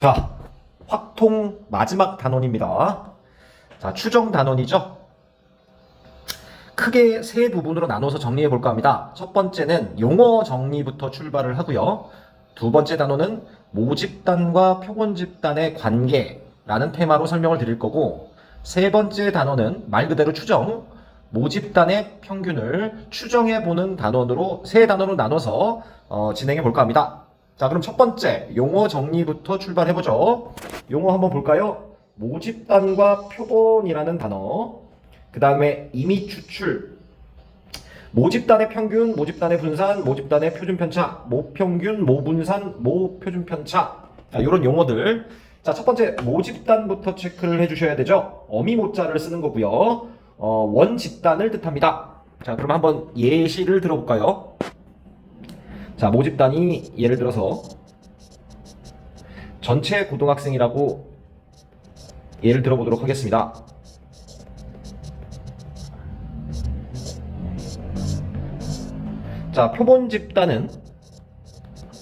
자, 확통 마지막 단원입니다. 자, 추정 단원이죠. 크게 세 부분으로 나눠서 정리해 볼까 합니다. 첫 번째는 용어 정리부터 출발을 하고요. 두 번째 단원은 모집단과 표본집단의 관계라는 테마로 설명을 드릴 거고, 세 번째 단원은 말 그대로 추정, 모집단의 평균을 추정해 보는 단원으로 세 단원으로 나눠서 진행해 볼까 합니다. 자, 그럼 첫 번째 용어 정리부터 출발해 보죠. 용어 한번 볼까요? 모집단과 표본이라는 단어, 그 다음에 임의 추출, 모집단의 평균, 모집단의 분산, 모집단의 표준 편차, 모평균, 모분산, 모표준 편차. 자, 이런 용어들. 자, 첫 번째 모집단부터 체크를 해주셔야 되죠. 어미 모자를 쓰는 거고요. 원집단을 뜻합니다. 자, 그럼 한번 예시를 들어볼까요? 자, 모집단이 예를 들어서 전체 고등학생이라고 예를 들어보도록 하겠습니다. 자, 표본 집단은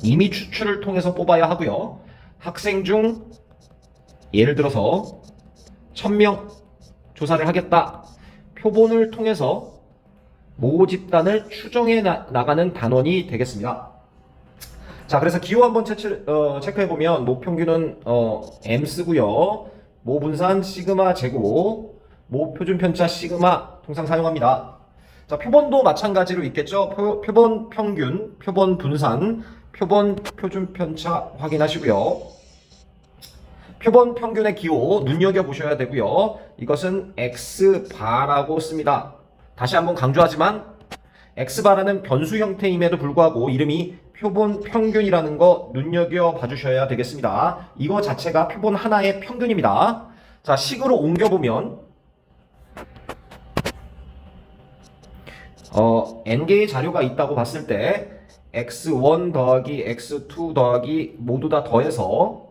임의 추출을 통해서 뽑아야 하고요. 학생 중 예를 들어서 1000명 조사를 하겠다. 표본을 통해서 모집단을 추정해 나가는 단원이 되겠습니다. 자, 그래서 기호 한번 체크해보면 모평균은 M 쓰고요. 모분산 시그마 제곱, 모표준편차 시그마 통상 사용합니다. 자, 표본도 마찬가지로 있겠죠. 표본 평균, 표본 분산, 표본 표준편차 확인하시고요. 표본 평균의 기호 눈여겨보셔야 되고요. 이것은 X바라고 씁니다. 다시 한번 강조하지만 X바라는 변수 형태임에도 불구하고 이름이 표본 평균이라는 거 눈여겨봐 주셔야 되겠습니다. 이거 자체가 표본 하나의 평균입니다. 자, 식으로 옮겨보면 n개의 자료가 있다고 봤을 때 x1 더하기 x2 더하기 모두 다 더해서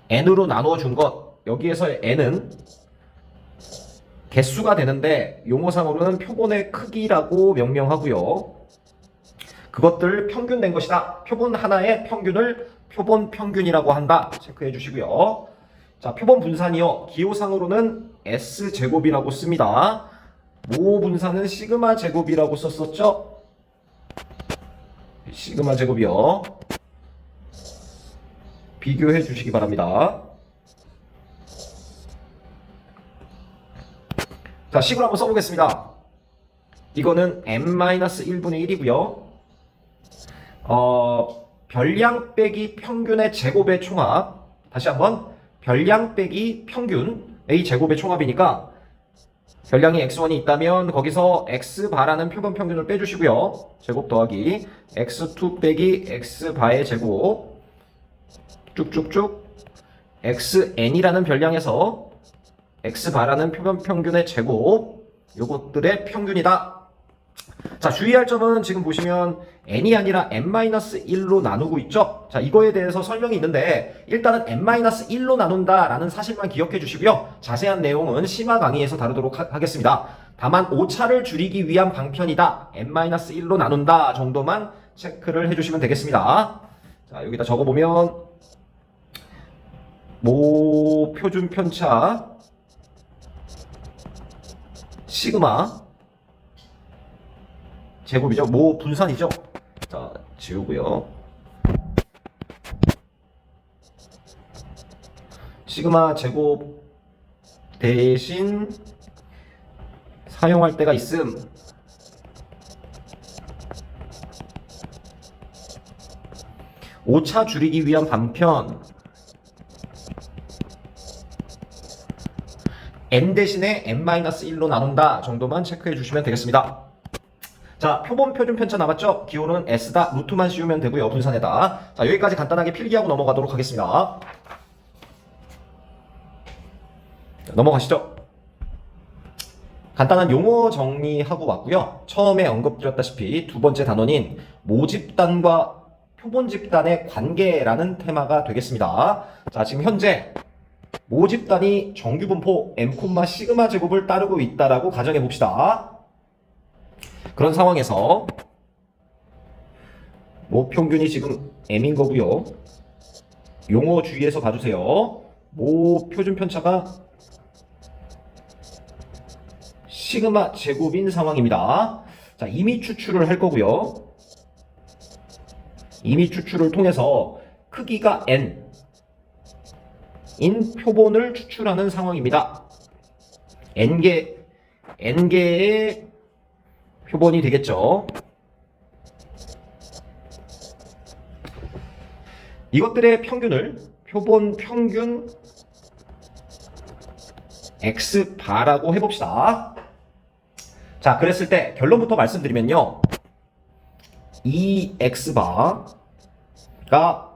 n으로 나누어 준 것, 여기에서 n은 개수가 되는데 용어상으로는 표본의 크기라고 명명하고요. 그것들 평균 된 것이다. 표본 하나의 평균을 표본 평균이라고 한다. 체크해 주시고요. 자, 표본 분산이요. 기호상으로는 S제곱이라고 씁니다. 모 분산은 시그마 제곱이라고 썼었죠? 시그마 제곱이요. 비교해 주시기 바랍니다. 자, 식으로 한번 써보겠습니다. 이거는 n-1분의 1이고요. 별량 빼기 평균의 제곱의 총합. 다시 한번 별량 빼기 평균의 제곱의 총합이니까 별량이 x1이 있다면 거기서 x바라는 표본 평균을 빼주시고요. 제곱 더하기 x2 빼기 x바의 제곱 쭉쭉쭉 xn이라는 별량에서 x바라는 표본 평균의 제곱, 요것들의 평균이다. 자, 주의할 점은 지금 보시면 n이 아니라 n-1로 나누고 있죠. 자, 이거에 대해서 설명이 있는데 일단은 n-1로 나눈다 라는 사실만 기억해 주시고요. 자세한 내용은 심화 강의에서 다루도록 하겠습니다. 다만 오차를 줄이기 위한 방편이다, n-1로 나눈다 정도만 체크를 해주시면 되겠습니다. 자, 여기다 적어보면 모 표준 편차 시그마 제곱이죠. 모 분산이죠. 자, 지우고요. 시그마 제곱 대신 사용할 때가 있음. 오차 줄이기 위한 방편. n 대신에 n-1로 나눈다 정도만 체크해 주시면 되겠습니다. 자, 표본 표준 편차 남았죠? 기호는 S다. 루트만 씌우면 되고요. 분산에다. 자, 여기까지 간단하게 필기하고 넘어가도록 하겠습니다. 자, 넘어가시죠. 간단한 용어 정리하고 왔고요. 처음에 언급드렸다시피 두 번째 단원인 모집단과 표본집단의 관계라는 테마가 되겠습니다. 자, 지금 현재 모집단이 정규분포 M, 시그마 제곱을 따르고 있다라고 가정해 봅시다. 그런 상황에서 모평균이 지금 M인 거고요. 용어 주의해서 봐주세요. 모 표준 편차가 시그마 제곱인 상황입니다. 자, 임의 추출을 할 거고요. 임의 추출을 통해서 크기가 n 인 표본을 추출하는 상황입니다. n개의 표본이 되겠죠. 이것들의 평균을 표본 평균 x바라고 해봅시다. 자, 그랬을 때 결론부터 말씀드리면요, 이 x바가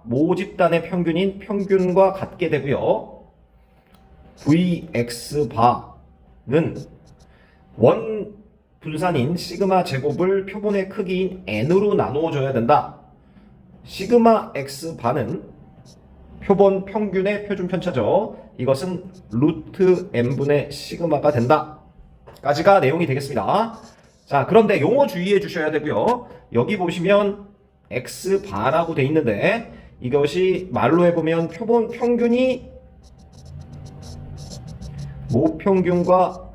모집단의 평균인 평균과 같게 되고요, vx바는 원 분산인 시그마 제곱을 표본의 크기인 n으로 나누어줘야 된다. 시그마 x바는 표본 평균의 표준 편차죠. 이것은 루트 n분의 시그마가 된다 까지가 내용이 되겠습니다. 자, 그런데 용어 주의해 주셔야 되고요. 여기 보시면 x바라고 돼 있는데 이것이 말로 해보면 표본 평균이 모평균과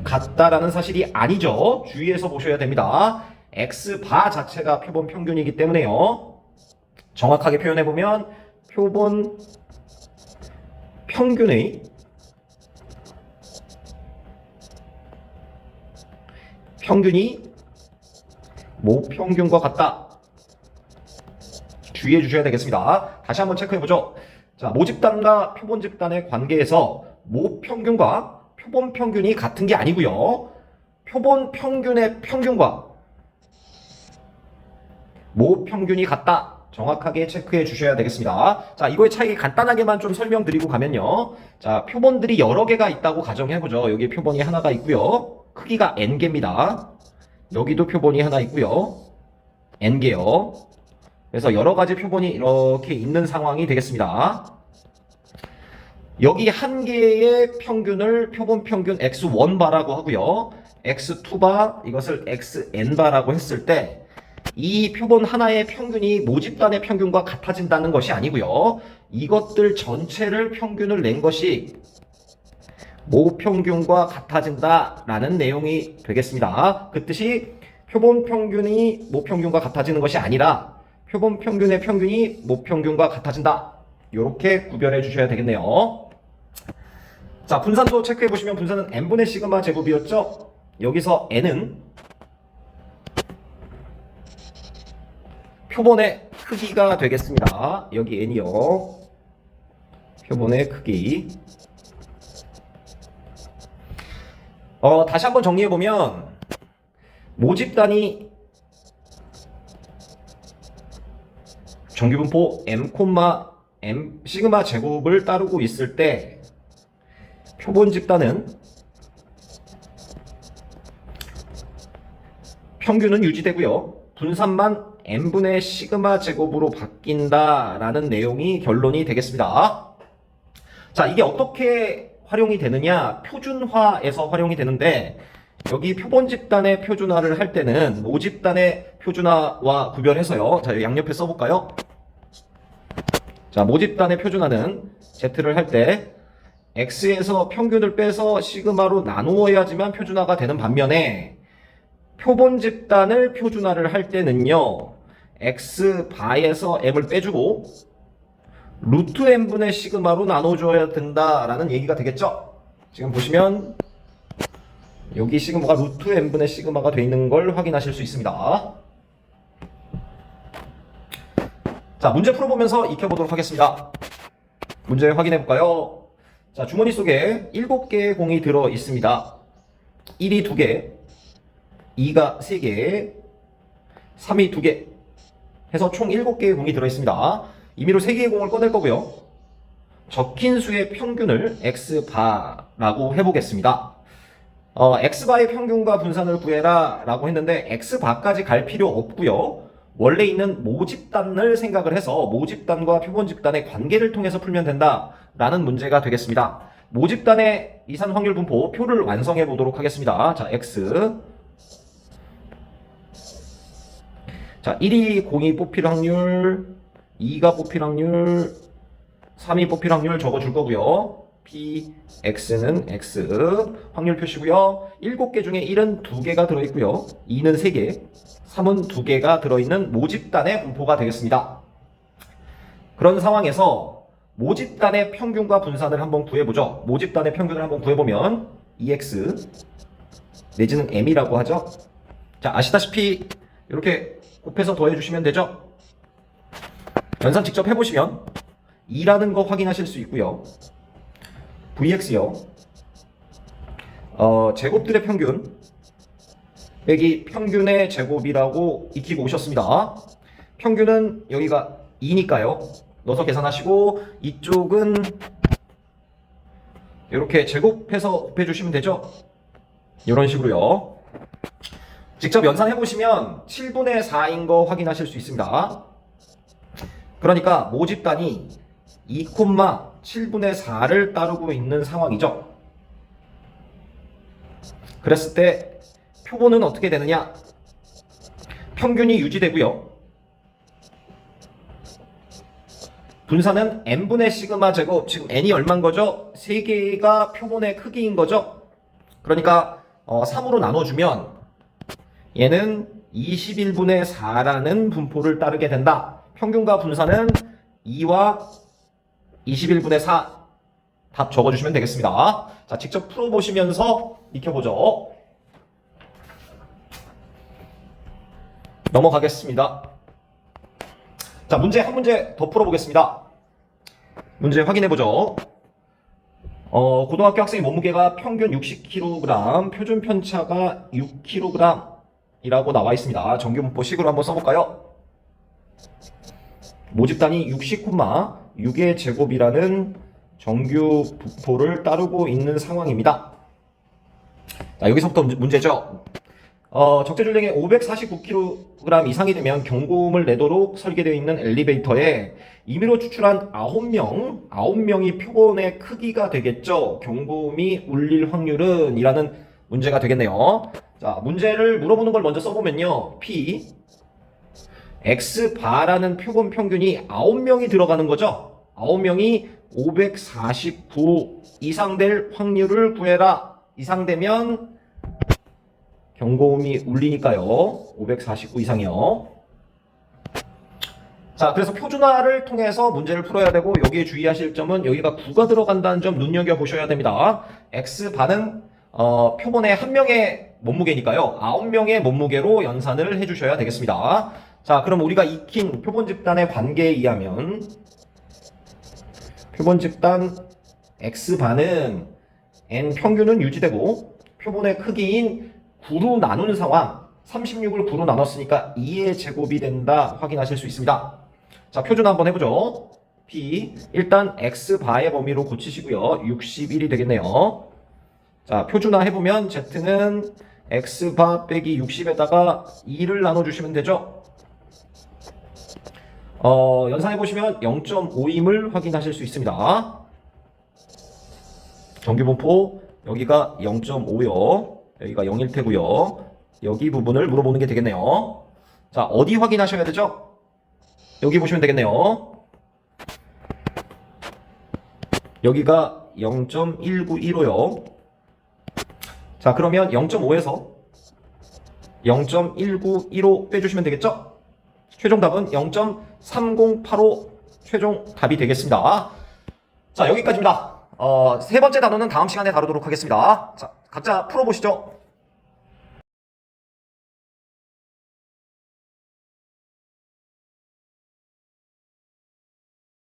같다라는 사실이 아니죠. 주의해서 보셔야 됩니다. x바 자체가 표본 평균이기 때문에요. 정확하게 표현해보면 표본 평균의 평균이 모평균과 같다. 주의해 주셔야 되겠습니다. 다시 한번 체크해보죠. 자, 모집단과 표본집단의 관계에서 모평균과 표본 평균이 같은 게 아니고요, 표본 평균의 평균과 모평균이 같다. 정확하게 체크해 주셔야 되겠습니다. 자, 이거의 차이 간단하게만 좀 설명드리고 가면요, 자, 표본들이 여러 개가 있다고 가정해보죠. 여기 표본이 하나가 있고요, 크기가 n개입니다. 여기도 표본이 하나 있고요, n개요. 그래서 여러 가지 표본이 이렇게 있는 상황이 되겠습니다. 여기 한 개의 평균을 표본 평균 x1바라고 하고요, x2바 이것을 xn바라고 했을 때 이 표본 하나의 평균이 모집단의 평균과 같아진다는 것이 아니고요, 이것들 전체를 평균을 낸 것이 모평균과 같아진다라는 내용이 되겠습니다. 그 뜻이 표본 평균이 모평균과 같아지는 것이 아니라 표본 평균의 평균이 모평균과 같아진다. 이렇게 구별해 주셔야 되겠네요. 자, 분산도 체크해 보시면 분산은 n분의 시그마 제곱이었죠. 여기서 n은 표본의 크기가 되겠습니다. 여기 n이요, 표본의 크기. 다시 한번 정리해 보면 모집단이 정규분포 m, 시그마 제곱을 따르고 있을 때 표본 집단은 평균은 유지되고요, 분산만 n분의 시그마 제곱으로 바뀐다라는 내용이 결론이 되겠습니다. 자, 이게 어떻게 활용이 되느냐, 표준화에서 활용이 되는데, 여기 표본 집단의 표준화를 할 때는 모집단의 표준화와 구별해서요, 자, 양옆에 써볼까요? 자, 모집단의 표준화는 Z를 할 때 X에서 평균을 빼서 시그마로 나누어야지만 표준화가 되는 반면에, 표본 집단을 표준화를 할 때는요, X바에서 M을 빼주고 루트 n분의 시그마로 나눠줘야 된다라는 얘기가 되겠죠? 지금 보시면 여기 시그마가 루트 n분의 시그마가 되어 있는 걸 확인하실 수 있습니다. 자, 문제 풀어보면서 익혀보도록 하겠습니다. 문제 확인해볼까요? 자, 주머니 속에 7개의 공이 들어 있습니다. 1이 2개, 2가 3개, 3이 2개 해서 총 7개의 공이 들어 있습니다. 임의로 3개의 공을 꺼낼 거고요, 적힌 수의 평균을 x바라고 해보겠습니다. x바의 평균과 분산을 구해라 라고 했는데 x바까지 갈 필요 없고요, 원래 있는 모집단을 생각을 해서 모집단과 표본집단의 관계를 통해서 풀면 된다 라는 문제가 되겠습니다. 모집단의 이산 확률 분포 표를 완성해 보도록 하겠습니다. 자, x, 자, 1이 공이 뽑힐 확률 2가 뽑힐 확률, 3이 뽑힐 확률 적어줄 거고요. P, X는 X 확률 표시고요. 7개 중에 1은 2개가 들어있고요. 2는 3개, 3은 2개가 들어있는 모집단의 분포가 되겠습니다. 그런 상황에서 모집단의 평균과 분산을 한번 구해보죠. 모집단의 평균을 한번 구해보면 EX 내지는 M이라고 하죠. 자, 아시다시피 이렇게 곱해서 더해주시면 되죠. 연산 직접 해보시면 2라는 거 확인하실 수 있고요. VX요. 제곱들의 평균 빼기 평균의 제곱이라고 익히고 오셨습니다. 평균은 여기가 2니까요. 넣어서 계산하시고 이쪽은 이렇게 제곱해서 곱해주시면 되죠. 이런 식으로요. 직접 연산해보시면 7분의 4인 거 확인하실 수 있습니다. 그러니까 모집단이 2,7분의 4를 따르고 있는 상황이죠. 그랬을 때 표본은 어떻게 되느냐? 평균이 유지되고요. 분산은 n분의 시그마 제곱, 지금 n이 얼마인 거죠? 3개가 표본의 크기인 거죠? 그러니까 3으로 나눠주면 얘는 21분의 4라는 분포를 따르게 된다. 평균과 분산은 2와 21분의 4. 답 적어주시면 되겠습니다. 자, 직접 풀어보시면서 익혀보죠. 넘어가겠습니다. 자, 문제 한 문제 더 풀어보겠습니다. 문제 확인해보죠. 고등학교 학생의 몸무게가 평균 60kg, 표준 편차가 6kg 이라고 나와 있습니다. 정규 분포식으로 한번 써볼까요? 모집단이 60,6의 제곱이라는 정규 분포를 따르고 있는 상황입니다. 자, 여기서부터 문제죠. 적재준량이 549kg 이상이 되면 경고음을 내도록 설계되어 있는 엘리베이터에 임의로 추출한 9명이 표본의 크기가 되겠죠. 경고음이 울릴 확률은 이라는 문제가 되겠네요. 자, 문제를 물어보는 걸 먼저 써보면요. P, X바라는 표본 평균이 9명이 들어가는 거죠. 9명이 549 이상 될 확률을 구해라. 이상 되면 경고음이 울리니까요. 549 이상이요. 자, 그래서 표준화를 통해서 문제를 풀어야 되고 여기에 주의하실 점은 여기가 9가 들어간다는 점 눈여겨보셔야 됩니다. X반은 표본의 한 명의 몸무게니까요. 9명의 몸무게로 연산을 해주셔야 되겠습니다. 자, 그럼 우리가 익힌 표본 집단의 관계에 의하면 표본 집단 X반은 N 평균은 유지되고 표본의 크기인 9로 나누는 상황, 36을 9로 나눴으니까 2의 제곱이 된다 확인하실 수 있습니다. 자, 표준화 한번 해보죠. P, 일단 X바의 범위로 고치시고요. 61이 되겠네요. 자, 표준화 해보면 Z는 X바 빼기 60에다가 2를 나눠주시면 되죠. 연산해보시면 0.5임을 확인하실 수 있습니다. 정규분포 여기가 0.5요. 여기가 0일 테고요. 여기 부분을 물어보는 게 되겠네요. 자, 어디 확인하셔야 되죠? 여기 보시면 되겠네요. 여기가 0.191호요. 자, 그러면 0.5에서 0.191호 빼주시면 되겠죠? 최종 답은 0.3085 최종 답이 되겠습니다. 자, 여기까지입니다. 세 번째 단어는 다음 시간에 다루도록 하겠습니다. 자, 각자 풀어보시죠.